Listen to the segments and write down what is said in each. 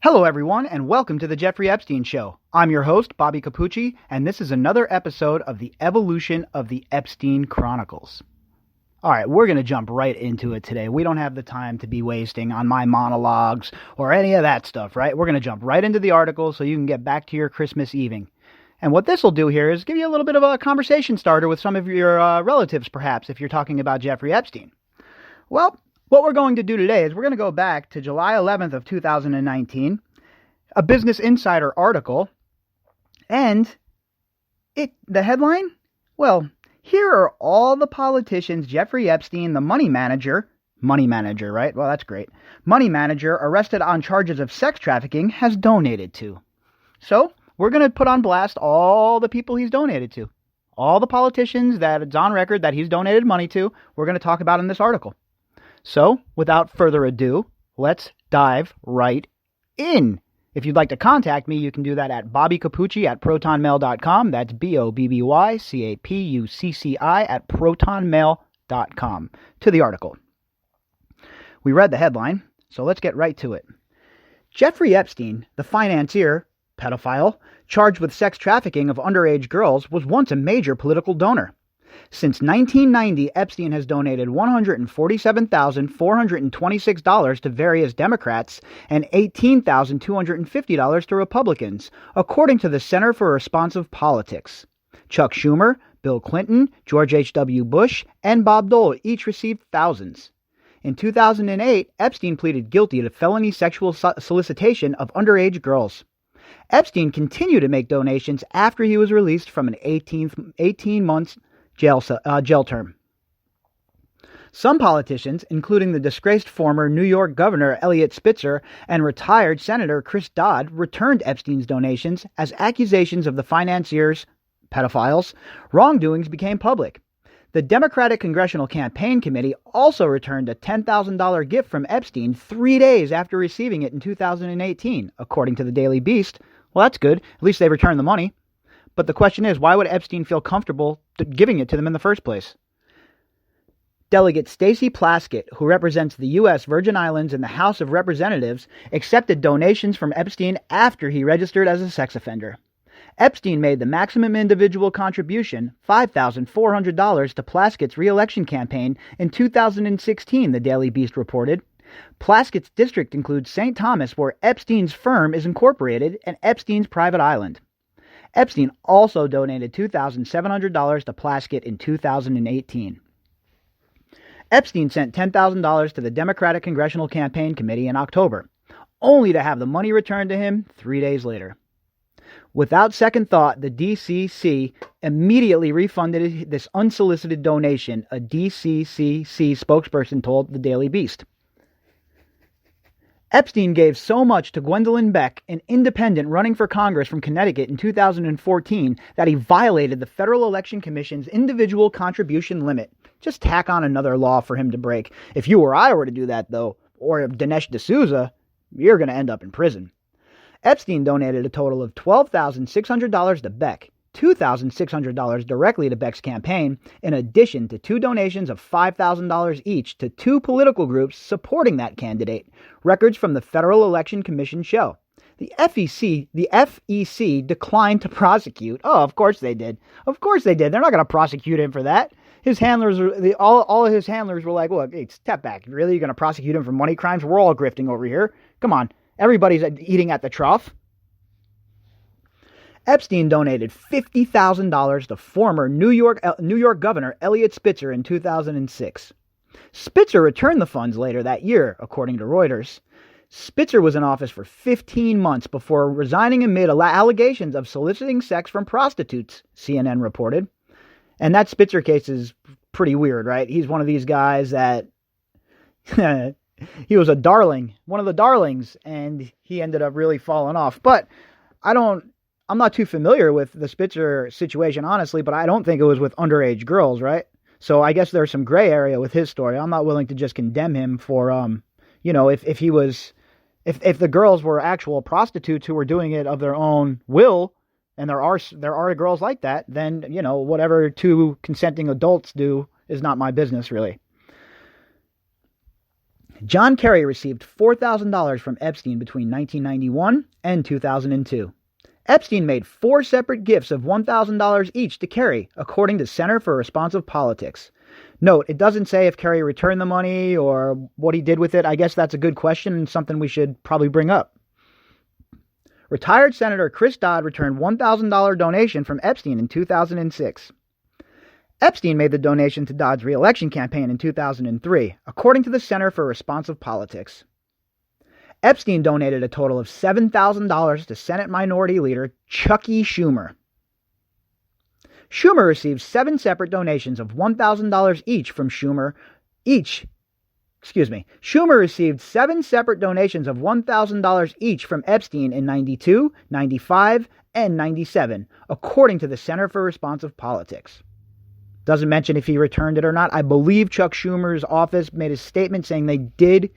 Hello, everyone, and welcome to the Jeffrey Epstein Show. I'm your host, Bobbycapucci, and this is another episode of the evolution of the Epstein Chronicles. All right, we're going to jump right into it today. We don't have the time to be wasting on my monologues or any of that stuff, right? We're going to jump right into the article so you can get back to your Christmas evening. And what this will do here is give you a little bit of a conversation starter with some of your relatives, perhaps, if you're talking about Jeffrey Epstein. Well, what we're going to do today is we're going to go back to July 11th of 2019, a Business Insider article, and the headline? Well, here are all the politicians Jeffrey Epstein, the money manager, right? Well, that's great. Money manager arrested on charges of sex trafficking has donated to. So, we're going to put on blast all the people he's donated to. All the politicians that it's on record that he's donated money to, we're going to talk about in this article. So, without further ado, let's dive right in. If you'd like to contact me, you can do that at bobbycapucci@protonmail.com. That's BOBBYCAPUCCI at protonmail.com. To the article. We read the headline, so let's get right to it. Jeffrey Epstein, the financier, pedophile, charged with sex trafficking of underage girls, was once a major political donor. Since 1990, Epstein has donated $147,426 to various Democrats and $18,250 to Republicans, according to the Center for Responsive Politics. Chuck Schumer, Bill Clinton, George H.W. Bush, and Bob Dole each received thousands. In 2008, Epstein pleaded guilty to felony sexual solicitation of underage girls. Epstein continued to make donations after he was released from an 18-month jail term. Some politicians, including the disgraced former New York Governor Eliot Spitzer and retired Senator Chris Dodd, returned Epstein's donations as accusations of the financier's, pedophiles, wrongdoings became public. The Democratic Congressional Campaign Committee also returned a $10,000 gift from Epstein 3 days after receiving it in 2018, according to the Daily Beast. Well, that's good. At least they returned the money. But the question is, why would Epstein feel comfortable giving it to them in the first place? Delegate Stacey Plaskett, who represents the U.S. Virgin Islands in the House of Representatives, accepted donations from Epstein after he registered as a sex offender. Epstein made the maximum individual contribution, $5,400, to Plaskett's re-election campaign in 2016, the Daily Beast reported. Plaskett's district includes St. Thomas, where Epstein's firm is incorporated, and Epstein's private island. Epstein also donated $2,700 to Plaskett in 2018. Epstein sent $10,000 to the Democratic Congressional Campaign Committee in October, only to have the money returned to him 3 days later. Without second thought, the DCC immediately refunded this unsolicited donation, a DCCC spokesperson told the Daily Beast. Epstein gave so much to Gwendolyn Beck, an independent running for Congress from Connecticut in 2014, that he violated the Federal Election Commission's individual contribution limit. Just tack on another law for him to break. If you or I were to do that, though, or Dinesh D'Souza, you're going to end up in prison. Epstein donated a total of $12,600 to Beck, $2,600 directly to Beck's campaign, in addition to two donations of $5,000 each to two political groups supporting that candidate, records from the Federal Election Commission show. The FEC declined to prosecute. Oh, of course they did. Of course they did. They're not going to prosecute him for that. His handlers, all of his handlers were like, look, hey, step back. Really? You're going to prosecute him for money crimes? We're all grifting over here. Come on. Everybody's eating at the trough. Epstein donated $50,000 to former New York Governor Eliot Spitzer in 2006. Spitzer returned the funds later that year, according to Reuters. Spitzer was in office for 15 months before resigning amid allegations of soliciting sex from prostitutes, CNN reported. And that Spitzer case is pretty weird, right? He's one of these guys that he was a darling, one of the darlings, and he ended up really falling off. But I'm not too familiar with the Spitzer situation, honestly, but I don't think it was with underage girls, right? So I guess there's some gray area with his story. I'm not willing to just condemn him for, if the girls were actual prostitutes who were doing it of their own will, and there are girls like that, then, whatever two consenting adults do is not my business, really. John Kerry received $4,000 from Epstein between 1991 and 2002. Epstein made 4 separate gifts of $1,000 each to Kerry, according to Center for Responsive Politics. Note, it doesn't say if Kerry returned the money or what he did with it. I guess that's a good question and something we should probably bring up. Retired Senator Chris Dodd returned $1,000 donation from Epstein in 2006. Epstein made the donation to Dodd's re-election campaign in 2003, according to the Center for Responsive Politics. Epstein donated a total of $7,000 to Senate Minority Leader Chucky Schumer. Schumer received 7 separate donations of $1,000 each from Schumer. Schumer received 7 separate donations of $1,000 each from Epstein in 92, 95, and 97, according to the Center for Responsive Politics. Doesn't mention if he returned it or not. I believe Chuck Schumer's office made a statement saying they did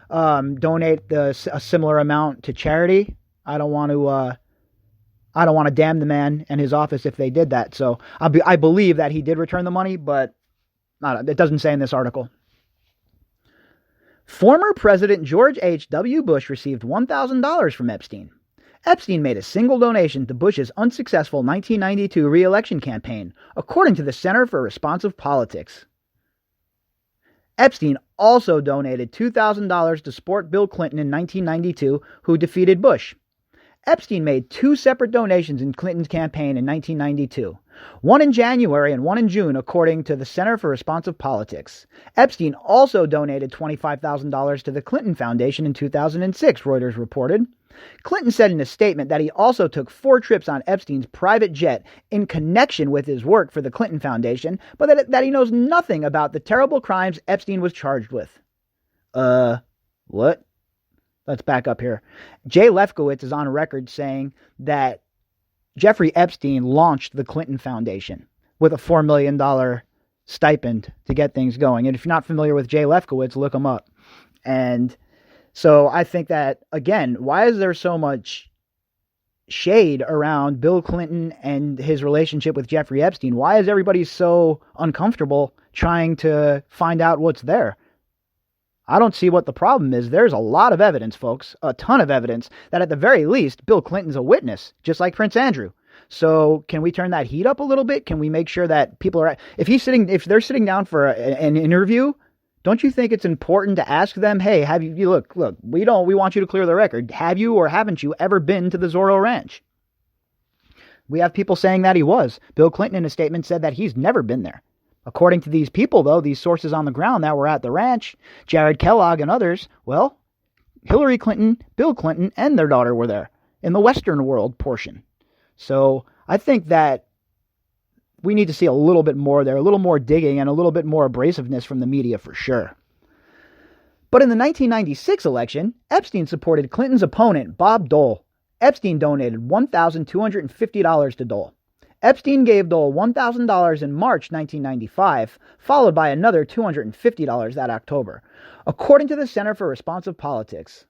donate a similar amount to charity. I don't want to damn the man and his office if they did that. So I believe that he did return the money, but it doesn't say in this article. Former President George H.W. Bush received $1,000 from Epstein. Epstein made a single donation to Bush's unsuccessful 1992 re-election campaign, according to the Center for Responsive Politics. Epstein also donated $2,000 to support Bill Clinton in 1992, who defeated Bush. Epstein made 2 separate donations in Clinton's campaign in 1992, one in January and one in June, according to the Center for Responsive Politics. Epstein also donated $25,000 to the Clinton Foundation in 2006, Reuters reported. Clinton said in a statement that he also took 4 trips on Epstein's private jet in connection with his work for the Clinton Foundation, but that he knows nothing about the terrible crimes Epstein was charged with. What? Let's back up here. Jay Lefkowitz is on record saying that Jeffrey Epstein launched the Clinton Foundation with a $4 million stipend to get things going. And if you're not familiar with Jay Lefkowitz, look him up. And so I think that, again, why is there so much shade around Bill Clinton and his relationship with Jeffrey Epstein? Why is everybody so uncomfortable trying to find out what's there? I don't see what the problem is. There's a lot of evidence, folks, a ton of evidence, that at the very least, Bill Clinton's a witness, just like Prince Andrew. So can we turn that heat up a little bit? Can we make sure that people are, if they're sitting down for an interview, don't you think it's important to ask them, hey, have you, look, we want you to clear the record. Have you or haven't you ever been to the Zorro Ranch? We have people saying that he was. Bill Clinton in a statement said that he's never been there. According to these people, though, these sources on the ground that were at the ranch, Jared Kellogg and others, well, Hillary Clinton, Bill Clinton, and their daughter were there in the Western world portion. So I think that we need to see a little bit more there, a little more digging and a little bit more abrasiveness from the media for sure. But in the 1996 election, Epstein supported Clinton's opponent, Bob Dole. Epstein donated $1,250 to Dole. Epstein gave Dole $1,000 in March 1995, followed by another $250 that October, according to the Center for Responsive Politics.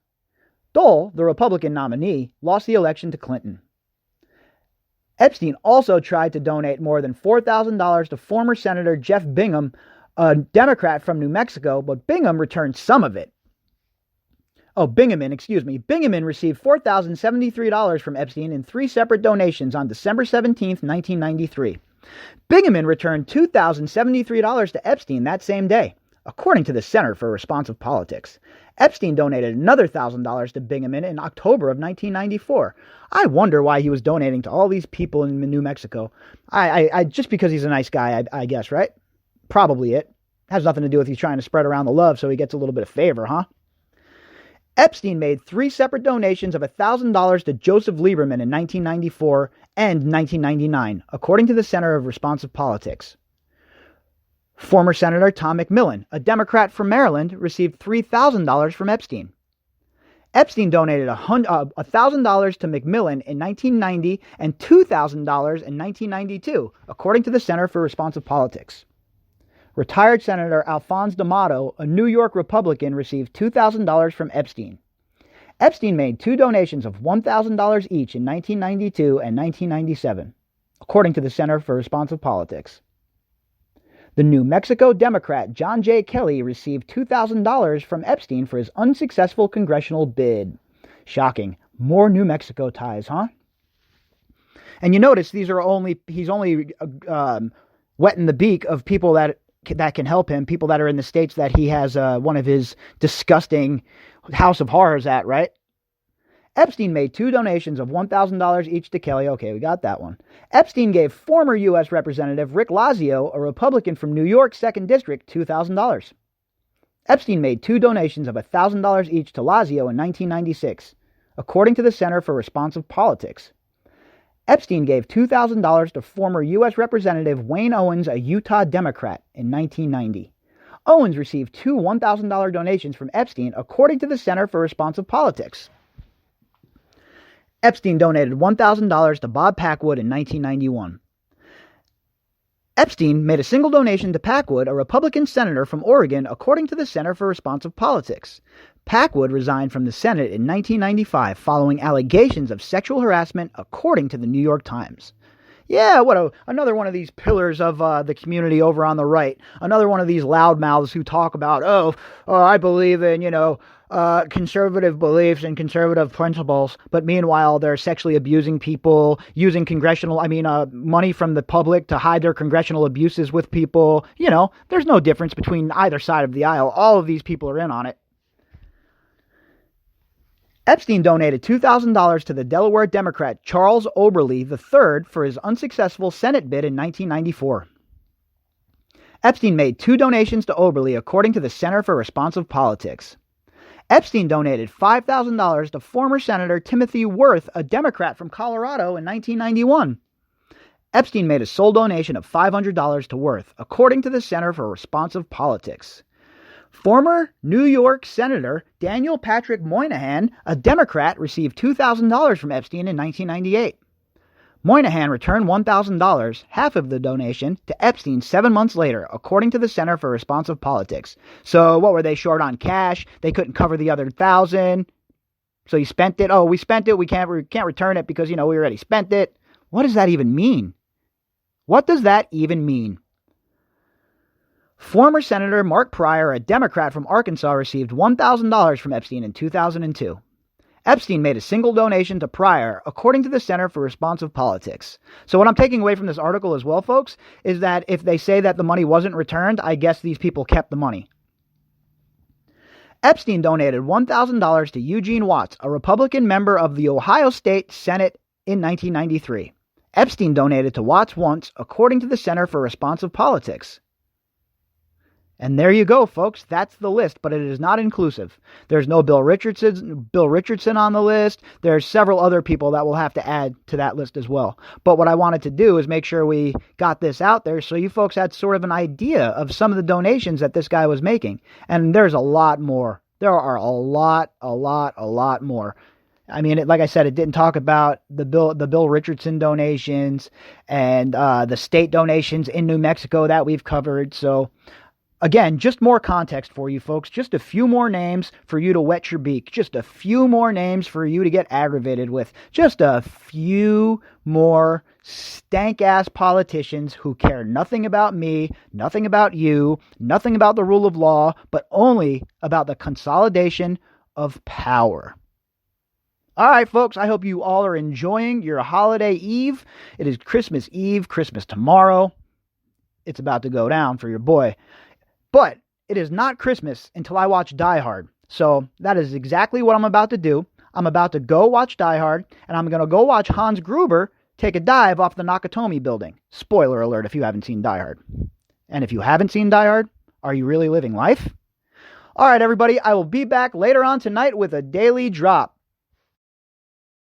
Dole, the Republican nominee, lost the election to Clinton. Epstein also tried to donate more than $4,000 to former Senator Jeff Bingham, a Democrat from New Mexico, but Bingham returned some of it. Bingaman received $4,073 from Epstein in 3 separate donations on December 17, 1993. Bingaman returned $2,073 to Epstein that same day, according to the Center for Responsive Politics. Epstein donated another $1,000 to Bingaman in October of 1994. I wonder why he was donating to all these people in New Mexico. I just because he's a nice guy, I guess, right? Probably it. Has nothing to do with he's trying to spread around the love so he gets a little bit of favor, huh? Epstein made 3 separate donations of $1,000 to Joseph Lieberman in 1994 and 1999, according to the Center of Responsive Politics. Former Senator Tom McMillan, a Democrat from Maryland, received $3,000 from Epstein. Epstein donated $1,000 to McMillan in 1990 and $2,000 in 1992, according to the Center for Responsive Politics. Retired Senator Alphonse D'Amato, a New York Republican, received $2,000 from Epstein. Epstein made 2 donations of $1,000 each in 1992 and 1997, according to the Center for Responsive Politics. The New Mexico Democrat John J. Kelly received $2,000 from Epstein for his unsuccessful congressional bid. Shocking. More New Mexico ties, huh? And you notice he's only wetting the beak of people that can help him, people that are in the states that he has one of his disgusting House of Horrors at, right? Epstein made 2 donations of $1,000 each to Kelly. Okay, we got that one. Epstein gave former U.S. Representative Rick Lazio, a Republican from New York's 2nd District, $2,000. Epstein made 2 donations of $1,000 each to Lazio in 1996, according to the Center for Responsive Politics. Epstein gave $2,000 to former U.S. Representative Wayne Owens, a Utah Democrat, in 1990. Owens received 2 $1,000 donations from Epstein, according to the Center for Responsive Politics. Epstein donated $1,000 to Bob Packwood in 1991. Epstein made a single donation to Packwood, a Republican senator from Oregon, according to the Center for Responsive Politics. Packwood resigned from the Senate in 1995 following allegations of sexual harassment, according to the New York Times. Yeah, another one of these pillars of the community over on the right. Another one of these loudmouths who talk about, I believe in, conservative beliefs and conservative principles, but meanwhile they're sexually abusing people, using money from the public to hide their congressional abuses with people. There's no difference between either side of the aisle. All of these people are in on it. Epstein donated $2,000 to the Delaware Democrat Charles Oberle III for his unsuccessful Senate bid in 1994. Epstein made 2 donations to Oberle, according to the Center for Responsive Politics. Epstein donated $5,000 to former Senator Timothy Worth, a Democrat from Colorado, in 1991. Epstein made a sole donation of $500 to Worth, according to the Center for Responsive Politics. Former New York Senator Daniel Patrick Moynihan, a Democrat, received $2,000 from Epstein in 1998. Moynihan returned $1,000, half of the donation, to Epstein 7 months later, according to the Center for Responsive Politics. So what were they short on cash? They couldn't cover the other $1,000. So you spent it. Oh, we spent it. We can't return it because, we already spent it. What does that even mean? What does that even mean? Former Senator Mark Pryor, a Democrat from Arkansas, received $1,000 from Epstein in 2002. Epstein made a single donation to Pryor, according to the Center for Responsive Politics. So what I'm taking away from this article as well, folks, is that if they say that the money wasn't returned, I guess these people kept the money. Epstein donated $1,000 to Eugene Watts, a Republican member of the Ohio State Senate, in 1993. Epstein donated to Watts once, according to the Center for Responsive Politics. And there you go, folks. That's the list, but it is not inclusive. There's no Bill Richardson on the list. There's several other people that we'll have to add to that list as well. But what I wanted to do is make sure we got this out there so you folks had sort of an idea of some of the donations that this guy was making. And there's a lot more. There are a lot more. Like I said, it didn't talk about the Bill Richardson donations and the state donations in New Mexico that we've covered. So again, just more context for you folks. Just a few more names for you to wet your beak. Just a few more names for you to get aggravated with. Just a few more stank-ass politicians who care nothing about me, nothing about you, nothing about the rule of law, but only about the consolidation of power. All right, folks, I hope you all are enjoying your holiday eve. It is Christmas Eve, Christmas tomorrow. It's about to go down for your boy. But it is not Christmas until I watch Die Hard. So that is exactly what I'm about to do. I'm about to go watch Die Hard, and I'm going to go watch Hans Gruber take a dive off the Nakatomi building. Spoiler alert if you haven't seen Die Hard. And if you haven't seen Die Hard, are you really living life? All right, everybody, I will be back later on tonight with a daily drop.